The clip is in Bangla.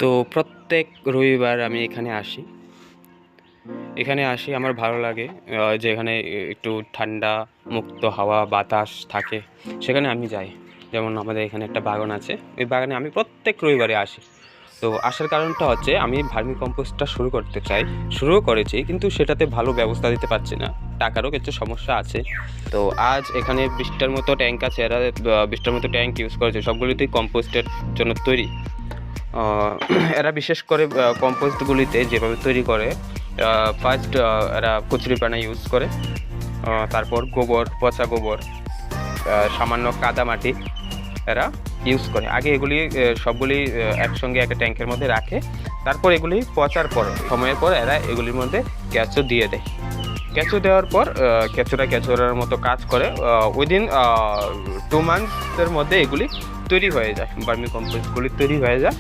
তো প্রত্যেক রবিবার আমি এখানে আসি আমার ভালো লাগে। যে এখানে একটু ঠান্ডা মুক্ত হাওয়া বাতাস থাকে, সেখানে আমি যাই। যেমন আমাদের এখানে একটা বাগান আছে, ওই বাগানে আমি প্রত্যেক রবিবারে আসি। তো আসার কারণটা হচ্ছে আমি ভার্মি কম্পোস্টটা শুরু করেছি, কিন্তু সেটাতে ভালো ব্যবস্থা দিতে পারছি না, টাকারও কিছু সমস্যা আছে। তো আজ এখানে 20টার মতো ট্যাঙ্ক আছে, এরা 20টার মতো ট্যাঙ্ক ইউজ করেছে, সবগুলিতেই কম্পোস্টের জন্য তৈরি। এরা বিশেষ করে কম্পোস্টগুলিতে যেভাবে তৈরি করে, ফার্স্ট এরা কচুরিপানা ইউজ করে, তারপর পচা গোবর, সামান্য কাদামাটি এরা ইউজ করে। আগে এগুলি সবগুলি একসঙ্গে একটা ট্যাঙ্কের মধ্যে রাখে, তারপর এগুলি পচার পরে সময়ের পর এরা এগুলির মধ্যে কেঁচো দিয়ে দেয়। কেঁচো দেওয়ার পর কেঁচোড়ার মতো কাজ করে। উইদিন 2 মান্থসের মধ্যে এগুলি তৈরি হয়ে যায়, ভার্মি কম্পোস্টগুলি তৈরি হয়ে যায়।